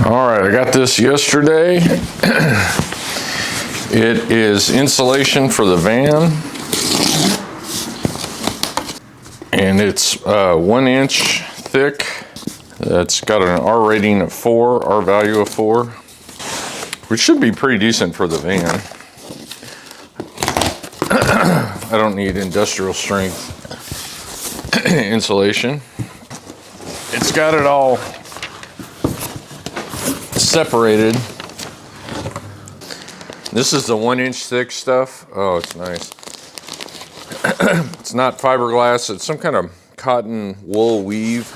All right, I got this yesterday. It is insulation for the van. And it's 1 inch thick. It's got an R rating of 4, R value of 4, which should be pretty decent for the van. I don't need industrial strength insulation. It's got it all separated. This is the 1 inch thick stuff. Oh, it's nice. It's not fiberglass, it's some kind of cotton wool weave.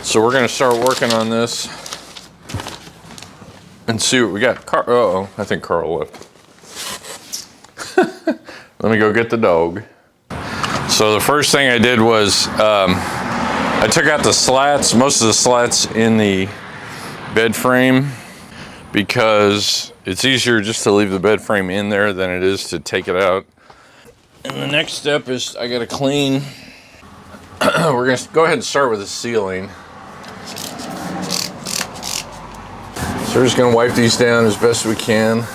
So we're gonna start working on this and see what we got. Uh-oh, I think Carl left. Let me go get the dog. So the first thing I did was I took out the slats, most of the slats in the bed frame, because it's easier just to leave the bed frame in there than it is to take it out. And the next step is I gotta clean. We're gonna go ahead and start with the ceiling. So we're just gonna wipe these down as best we can.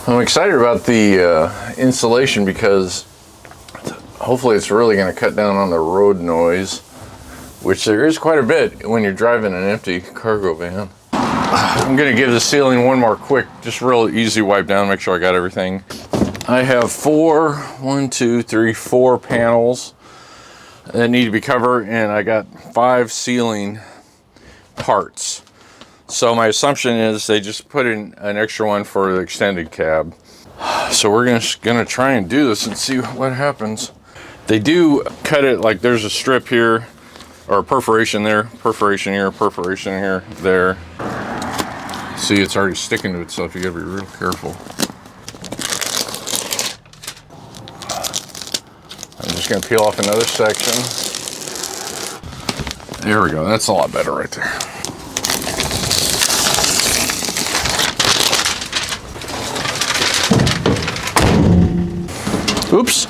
I'm excited about the insulation because hopefully it's really going to cut down on the road noise, which there is quite a bit when you're driving an empty cargo van. I'm going to give the ceiling one more quick, just real easy wipe down, make sure I got everything. I have 4 panels that need to be covered, and I got 5 ceiling parts. So my assumption is they just put in an extra one for the extended cab. So we're gonna try and do this and see what happens. They do cut it like there's a strip here, or a perforation there, perforation here, perforation here, there. See, it's already sticking to itself. You gotta be real careful. I'm just gonna peel off another section. There we go, that's a lot better right there. Oops.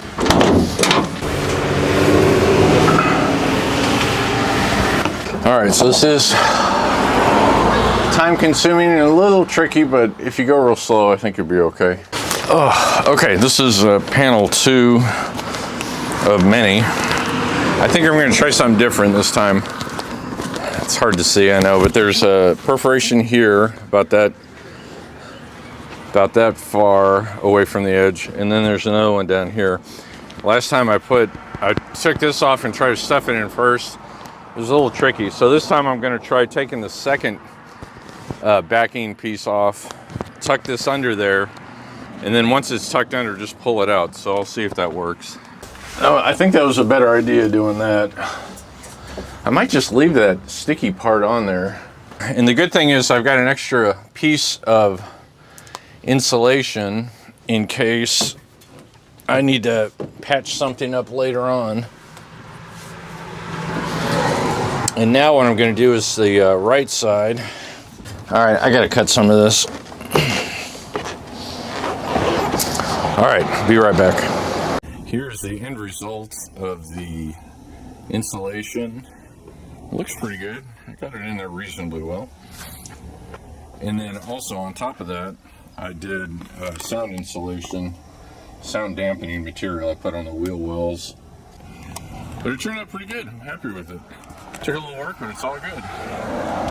All right, so this is time consuming and a little tricky, but if you go real slow, I think you'll be okay. Oh, okay, this is panel 2 of many. I think I'm gonna try something different this time. It's hard to see, I know, but there's a perforation here, about that far away from the edge, and then there's another one down here. Last time I took this off and tried to stuff it in first. It was a little tricky, so this time I'm going to try taking the second backing piece off, tuck this under there, and then once it's tucked under, just pull it out. So I'll see if that works. Oh, I think that was a better idea doing that. I might just leave that sticky part on there. And the good thing is I've got an extra piece of insulation in case I need to patch something up later on. And now what I'm going to do is the right side. All right, I got to cut some of this. All right, be right back. Here's the end result of the insulation. Looks pretty good. I got it in there reasonably well. And then also on top of that, I did sound insulation, sound dampening material I put on the wheel wells. But it turned out pretty good. I'm happy with it. Took a little work, but it's all good.